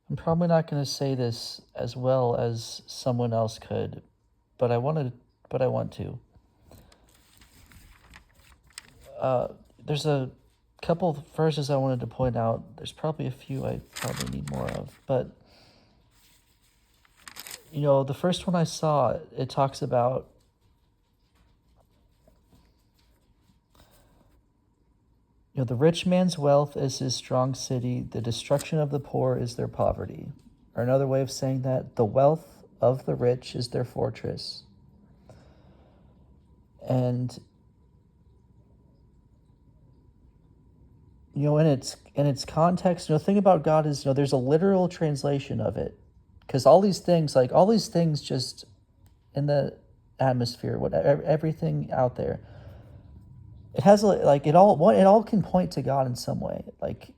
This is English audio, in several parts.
I'm probably not going to say this as well as someone else could, but I want to. Uh, there's a couple of verses I wanted to point out. There's probably a few I probably need more of, but the first one I saw, it talks about, the rich man's wealth is his strong city, the destruction of the poor is their poverty. Or another way of saying that, the wealth of the rich is their fortress. And in its context, think about God is, there's a literal translation of it. Because all these things just in the atmosphere, whatever, everything out there, it has it all can point to God in some way. Like,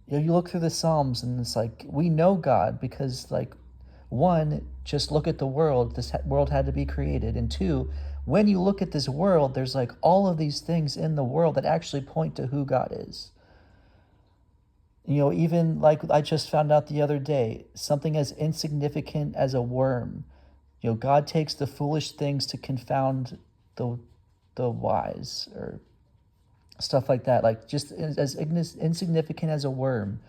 you look through the Psalms and it's like we know God because, like, one, just look at the world. This world had to be created, and two, when you look at this world, there's like all of these things in the world that actually point to who God is. Even like I just found out the other day, something as insignificant as a worm. God takes the foolish things to confound the wise, or stuff like that. Like, just as insignificant as a worm.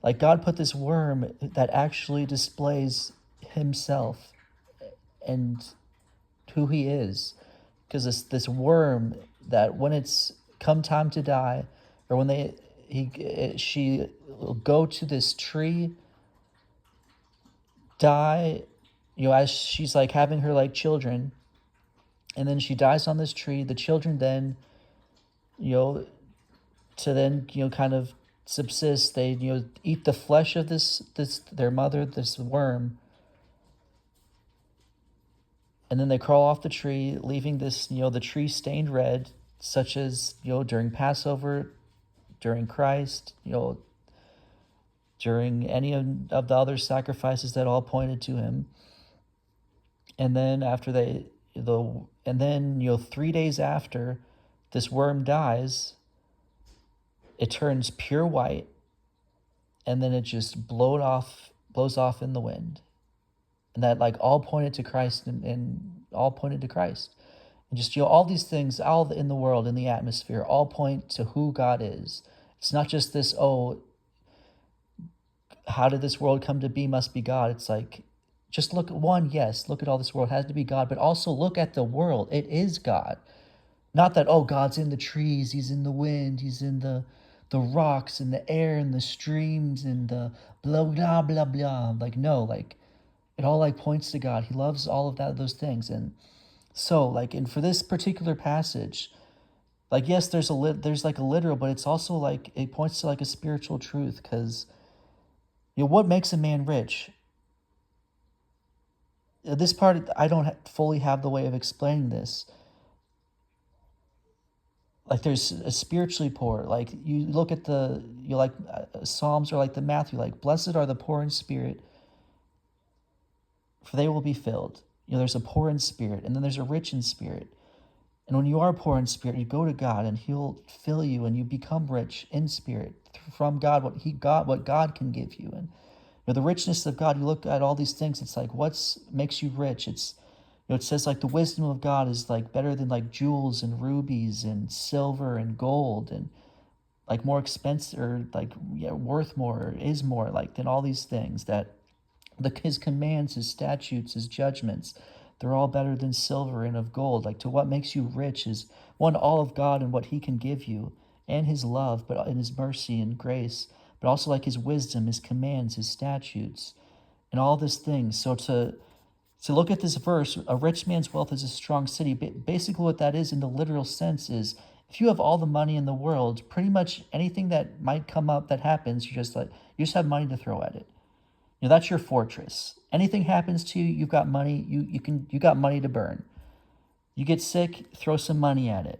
Like, God put this worm that actually displays himself and who he is. Because this worm, that when it's come time to die, or when she will go to this tree, die, as she's like having her like children, and then she dies on this tree. The children then, to then, kind of subsist. They, eat the flesh of this their mother, this worm, and then they crawl off the tree, leaving this, the tree stained red, such as, during Passover, during Christ, during any of the other sacrifices that all pointed to him. And then and then 3 days after this worm dies, it turns pure white, and then it just blows off in the wind. And that, like, all pointed to Christ, and all pointed to Christ. And just, all these things, all in the world, in the atmosphere, all point to who God is. It's not just this, oh, how did this world come to be, must be God. It's like, just look at yes, look at all this world, it has to be God, but also look at the world. It is God. Not that, oh, God's in the trees, he's in the wind, he's in the rocks and the air and the streams and the blah blah blah blah. Like, no, like, it all like points to God. He loves all of those things. And so, like, and for this particular passage, like, yes, there's like a literal, but it's also like it points to like a spiritual truth. Because what makes a man rich? This part I don't fully have the way of explaining this. Like, there's a spiritually poor. Like, you look at Psalms, or like the Matthew, like, blessed are the poor in spirit, for they will be filled. There's a poor in spirit, and then there's a rich in spirit. And when you are poor in spirit, you go to God, and he'll fill you, and you become rich in spirit from God, what God can give you. And the richness of God, you look at all these things, it's like, what makes you rich? It's, it says, like, the wisdom of God is like better than like jewels and rubies and silver and gold, and like more expensive, or like, yeah, worth more, or is more, like, than all these things. That his commands, his statutes, his judgments, they're all better than silver and of gold. Like, to what makes you rich is, one, all of God and what he can give you, and his love, but in his mercy and grace, but also like his wisdom, his commands, his statutes, and all these things. So to look at this verse, a rich man's wealth is a strong city. Basically, what that is in the literal sense is, if you have all the money in the world, pretty much anything that might come up that happens, you just have money to throw at it. That's your fortress. Anything happens to you, you've got money. You got money to burn. You get sick, throw some money at it.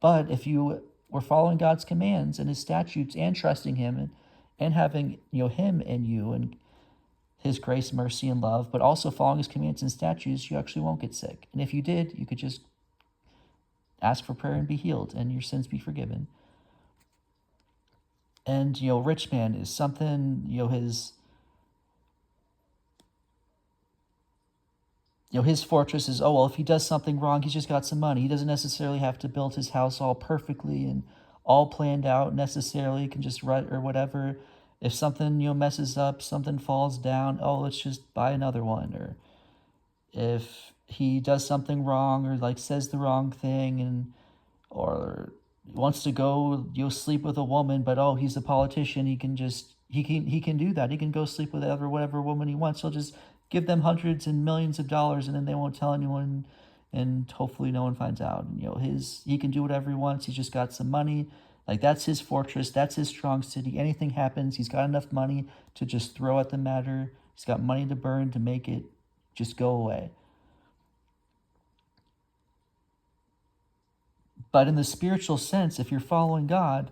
But if you were following God's commands and his statutes, and trusting him, and having him in you, and his grace, mercy, and love, but also following his commands and statutes, you actually won't get sick. And if you did, you could just ask for prayer and be healed, and your sins be forgiven. And, rich man is something, his fortress is, oh, well, if he does something wrong, he's just got some money. He doesn't necessarily have to build his house all perfectly and all planned out necessarily. He can just run or whatever. If something, messes up, something falls down, oh, let's just buy another one. Or if he does something wrong or like says the wrong thing and or wants to go sleep with a woman, but oh, he's a politician, he can do that. He can go sleep with whatever woman he wants. He'll just give them hundreds and millions of dollars, and then they won't tell anyone, and hopefully no one finds out. And, he can do whatever he wants. He's just got some money. Like, that's his fortress. That's his strong city. Anything happens, he's got enough money to just throw at the matter. He's got money to burn to make it just go away. But in the spiritual sense, if you're following God,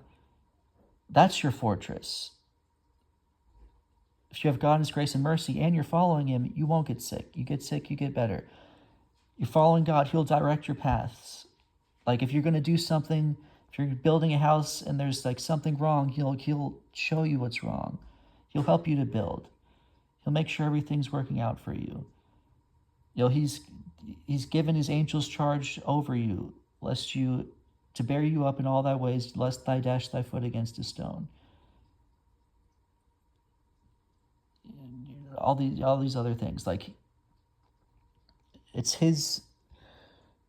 that's your fortress. If you have God in His grace and mercy and you're following Him, you won't get sick. You get sick, you get better. You're following God, He'll direct your paths. Like, if you're going to do something, if you're building a house and there's like something wrong, He'll show you what's wrong. He'll help you to build. He'll make sure everything's working out for you. He's given His angels charge over you, to bear you up in all thy ways, lest thou dash thy foot against a stone. All these other things, like, it's His.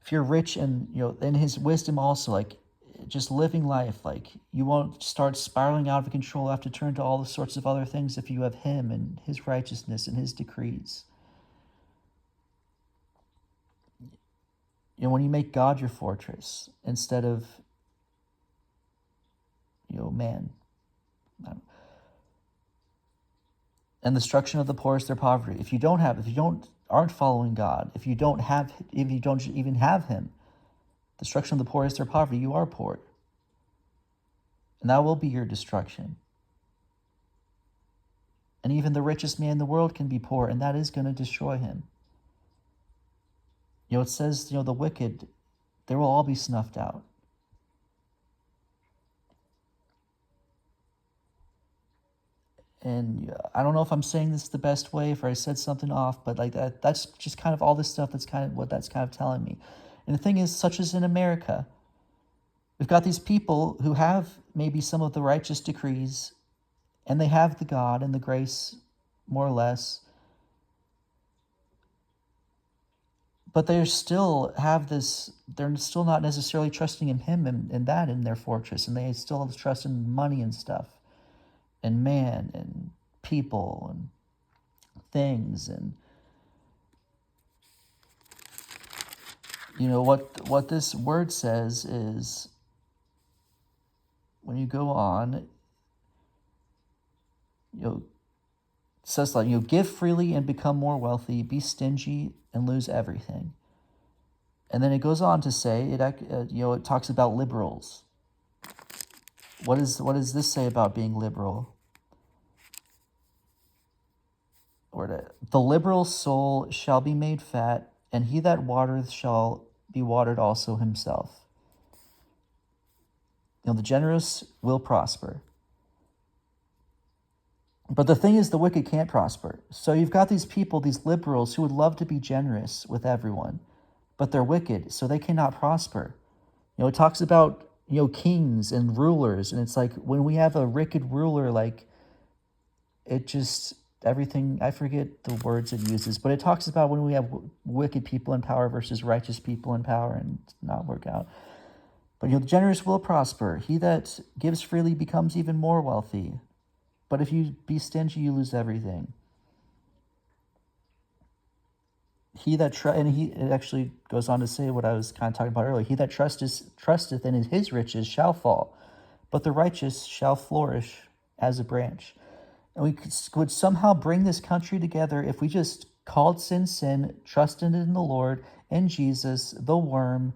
If you're rich and in His wisdom also, like, just living life, like, you won't start spiraling out of control, have to turn to all the sorts of other things if you have Him and His righteousness and His decrees. When you make God your fortress instead of man. And the destruction of the poor is their poverty. If you aren't following God, if you don't even have Him, the destruction of the poor is their poverty. You are poor. And that will be your destruction. And even the richest man in the world can be poor, and that is going to destroy him. It says, the wicked, they will all be snuffed out. And I don't know if I'm saying this the best way, if I said something off, but like that's just kind of all this stuff, that's kind of what that's kind of telling me. And the thing is, such as in America, we've got these people who have maybe some of the righteous decrees, and they have the God and the grace, more or less, but they still have this, they're still not necessarily trusting in Him and that in their fortress, and they still have trust in money and stuff, and man and people and things. And what this word says is, when you go on, it says like, give freely and become more wealthy, be stingy and lose everything. And then it goes on to say, it talks about liberals. What does this say about being liberal? The liberal soul shall be made fat, and he that watereth shall be watered also himself. The generous will prosper. But the thing is, the wicked can't prosper. So you've got these people, these liberals, who would love to be generous with everyone, but they're wicked, so they cannot prosper. It talks about, kings and rulers, and it's like, when we have a wicked ruler, like, it just, everything, I forget the words it uses, but it talks about when we have wicked people in power versus righteous people in power, and not work out. But, the generous will prosper. He that gives freely becomes even more wealthy. But if you be stingy, you lose everything. It actually goes on to say what I was kind of talking about earlier. He that trusteth in his riches shall fall, but the righteous shall flourish as a branch. And we would somehow bring this country together if we just called sin, trusted in the Lord and Jesus, the worm,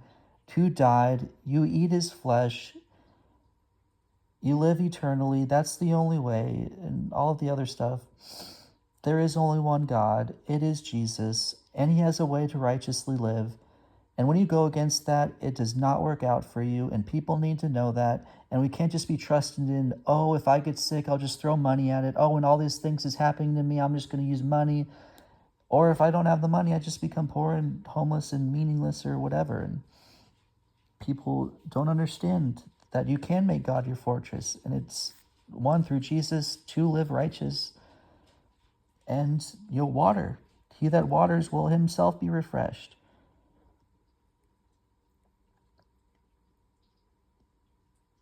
who died. You eat His flesh. You live eternally. That's the only way. And all of the other stuff. There is only one God. It is Jesus. And He has a way to righteously live. And when you go against that, it does not work out for you. And people need to know that. And we can't just be trusted in, oh, if I get sick, I'll just throw money at it. Oh, when all these things is happening to me, I'm just going to use money. Or if I don't have the money, I just become poor and homeless and meaningless or whatever. And people don't understand that you can make God your fortress. And it's one, through Jesus, two, live righteous. And you'll water. He that waters will himself be refreshed.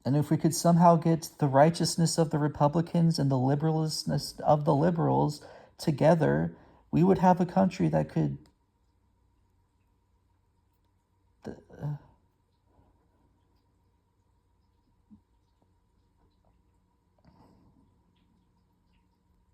And if we could somehow get the righteousness of the Republicans and the liberalness of the liberals together, we would have a country that could